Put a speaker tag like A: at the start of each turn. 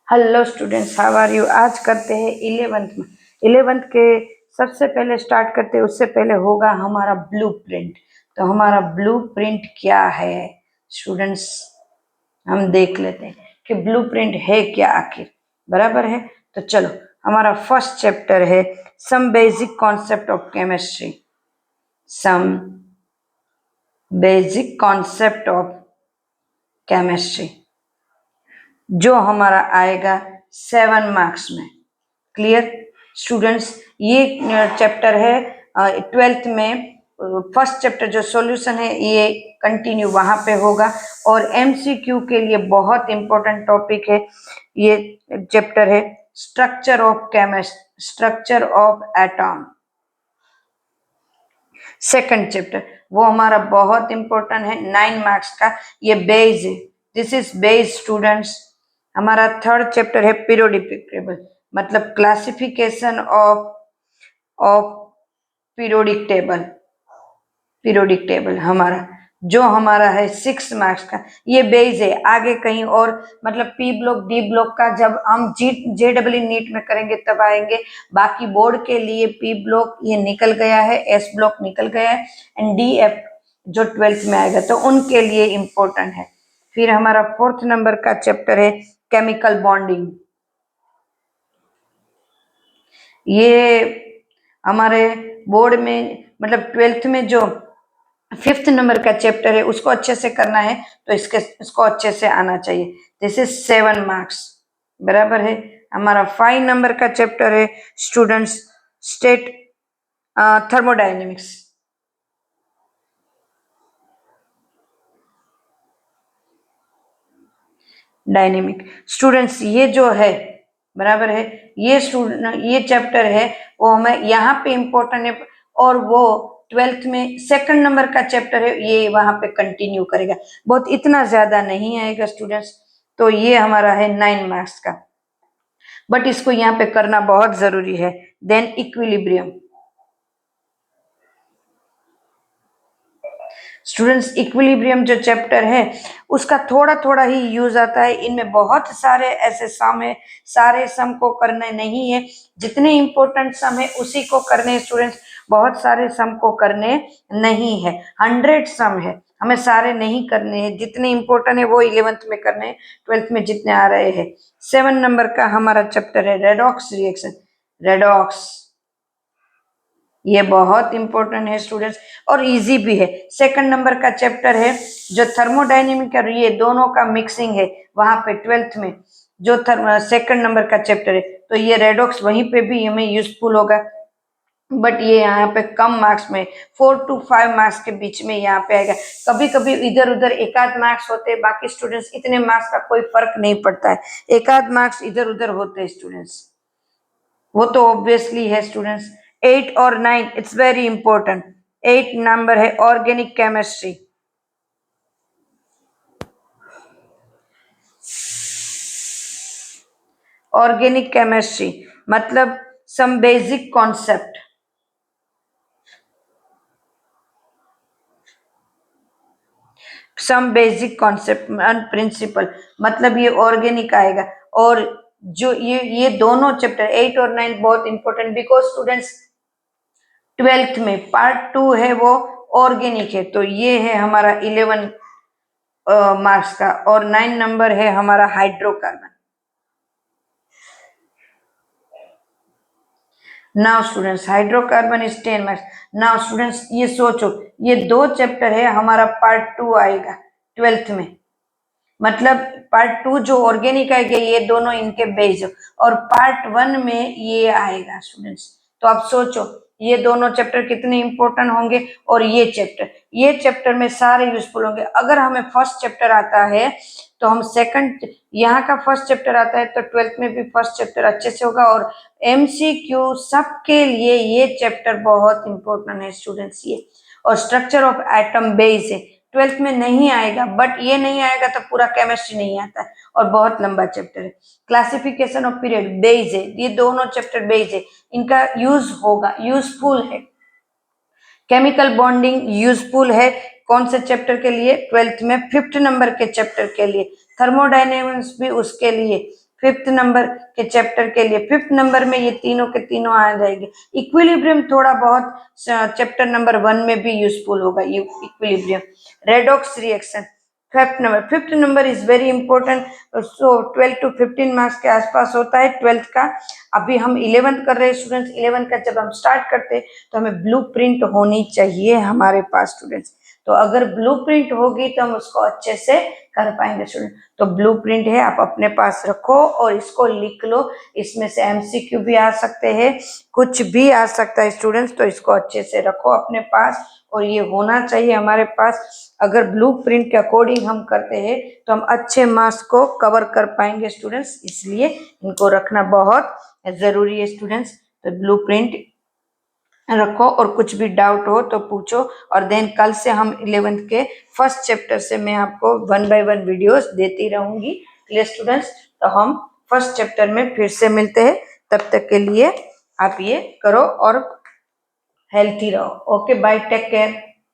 A: Hello students, how are you. आज करते हैं 11th में। 11th के सबसे पहले स्टार्ट करते हैं, उससे पहले होगा हमारा ब्लूप्रिंट। तो हमारा ब्लूप्रिंट क्या है स्टूडेंट्स, हम देख लेते हैं कि ब्लूप्रिंट है क्या आखिर। बराबर है, तो चलो हमारा फर्स्ट चैप्टर है some basic concept of chemistry. Some basic concept of chemistry जो हमारा आएगा 7 मार्क्स में। क्लियर स्टूडेंट्स, ये चैप्टर है 12th में। फर्स्ट चैप्टर जो सॉल्यूशन है ये कंटिन्यू वहां पे होगा, और एमसीक्यू के लिए बहुत इंपॉर्टेंट टॉपिक है ये चैप्टर है structure of chemistry, structure of atom. Second chapter वो हमारा बहुत इंपॉर्टेंट है 9 मार्क्स का, ये बेस है। This is base students. हमारा थर्ड चैप्टर है पीरियोडिक टेबल, मतलब classification of periodic table. Periodic table हमारा जो हमारा है 6 मार्क्स का, ये बेस है। आगे कहीं और मतलब पी ब्लॉक डी ब्लॉक का जब हम JEE नीट में करेंगे तब आएंगे। बाकी बोर्ड के लिए पी ब्लॉक ये निकल गया है, एस ब्लॉक निकल गया है, एंड डी एफ जो 12th में आएगा तो उनके लिए इम्पोर्टेंट है। फिर हमारा 4th नंबर का चैप्टर है केमिकल बॉन्डिंग। ये हमारे बोर्ड में मतलब 12th में जो 5th नंबर का चैप्टर है उसको अच्छे से करना है, तो इसको अच्छे से आना चाहिए। This is 7 marks. बराबर है। हमारा 5 नंबर का चैप्टर है students state thermodynamics. Dynamic students ये जो है, बराबर है, ये चैप्टर है वो हमें यहाँ पे इम्पोर्टेंट है, और वो 12th में 2nd नंबर का चैप्टर है, ये वहां पे कंटिन्यू करेगा। बहुत इतना ज्यादा नहीं आएगा स्टूडेंट्स, तो ये हमारा है 9 मार्क्स का, बट इसको यहाँ पे करना बहुत जरूरी है। देन इक्विलिब्रियम स्टूडेंट्स, इक्विलिब्रियम जो चैप्टर है उसका थोड़ा थोड़ा ही यूज आता है। इनमें बहुत सारे ऐसे सम है, सारे सम को करने नहीं है। जितने इंपॉर्टेंट सम है उसी को करने हैं स्टूडेंट्स, बहुत सारे सम को करने नहीं है। 100 सम है, हमें सारे नहीं करने हैं। जितने इंपॉर्टेंट है वो 11th में करने हैं, 12th में जितने आ रहे हैं। 7 नंबर का हमारा चैप्टर है रेडॉक्स रिएक्शन। रेडॉक्स ये बहुत इंपॉर्टेंट है स्टूडेंट्स, और इजी भी है। 2nd नंबर का चैप्टर है जो थर्मोडायनेमिक और ये दोनों का मिक्सिंग है वहां पे 12th में जो 2nd नंबर का चैप्टर है, तो ये रेडॉक्स वहीं पे भी हमें यूजफुल होगा। बट ये यहाँ पे कम मार्क्स में 4 to 5 मार्क्स के बीच में यहाँ पे आएगा। कभी कभी इधर उधर एक आध मार्क्स होते हैं, बाकी स्टूडेंट्स इतने मार्क्स का कोई फर्क नहीं पड़ता है, एक आध मार्क्स इधर उधर होते हैं स्टूडेंट्स, वो तो ऑब्वियसली है स्टूडेंट्स। 8 और 9 इट्स वेरी इंपॉर्टेंट। 8 नंबर है ऑर्गेनिक केमिस्ट्री। ऑर्गेनिक केमिस्ट्री मतलब some basic concept, some basic concept and principle, मतलब ये ऑर्गेनिक आएगा। और जो ये दोनों चैप्टर 8 और 9 बहुत इंपॉर्टेंट, बिकॉज स्टूडेंट्स 12th में पार्ट 2 है वो ऑर्गेनिक है, तो ये है हमारा 11 मार्क्स का। और 9 नंबर है हमारा hydrocarbon. Now students hydrocarbon is 10 marks. Now students ये सोचो, ये दो चैप्टर है हमारा पार्ट 2 आएगा 12th में, मतलब पार्ट 2 जो ऑर्गेनिक आएगा ये दोनों इनके बेस, और पार्ट 1 में ये आएगा स्टूडेंट्स। तो आप सोचो ये दोनों चैप्टर कितने इंपॉर्टेंट होंगे, और ये चैप्टर में सारे यूजफुल होंगे। अगर हमें फर्स्ट चैप्टर आता है तो हम सेकंड, यहाँ का फर्स्ट चैप्टर आता है तो 12th में भी फर्स्ट चैप्टर अच्छे से होगा। और एमसीक्यू सबके लिए ये चैप्टर बहुत इंपॉर्टेंट है स्टूडेंट्स ये। और स्ट्रक्चर ऑफ एटम बेस है, 12th में नहीं आएगा, बट ये नहीं आएगा तो पूरा केमिस्ट्री नहीं आता है, और बहुत लंबा चैप्टर है। क्लासिफिकेशन ऑफ पीरियड बेस है, ये दोनों चैप्टर बेस है, इनका यूज होगा, यूजफुल है। केमिकल बॉन्डिंग यूजफुल है कौन से चैप्टर के लिए, 12th में 5th नंबर के चैप्टर के लिए। थर्मोडायनेमिक्स भी उसके लिए 5th नंबर के चैप्टर के लिए 5th नंबर में ये तीनों के तीनों आ जाएंगे। इक्विलिब्रियम थोड़ा बहुत चैप्टर नंबर 1 में भी यूजफुल होगा ये equilibrium. Redox reaction 5th number is very important. So 12 to 15 marks के आसपास होता है 12th का। अभी हम 11th कर रहे हैं स्टूडेंट्स। 11th का जब हम स्टार्ट करते हैं तो हमें ब्लूप्रिंट होनी चाहिए हमारे पास स्टूडेंट्स। तो अगर ब्लूप्रिंट होगी तो हम उसको अच्छे से कर पाएंगे स्टूडेंट। तो ब्लूप्रिंट है, आप अपने पास रखो और इसको लिख लो। इसमें से एमसीक्यू भी आ सकते हैं, कुछ भी आ सकता है स्टूडेंट्स। तो इसको अच्छे से रखो अपने पास और ये होना चाहिए हमारे पास। अगर ब्लूप्रिंट के अकॉर्डिंग हम करते हैं तो हम अच्छे मार्क्स को कवर कर पाएंगे स्टूडेंट्स, इसलिए इनको रखना बहुत जरूरी है स्टूडेंट्स। तो ब्लूप्रिंट रखो और कुछ भी डाउट हो तो पूछो। और देन कल से हम 11th के फर्स्ट चैप्टर से मैं आपको 1 by 1 वीडियोस देती रहूंगी। Clear students? तो हम फर्स्ट चैप्टर में फिर से मिलते हैं। तब तक के लिए आप ये करो और हेल्थी रहो। Okay, bye, take care.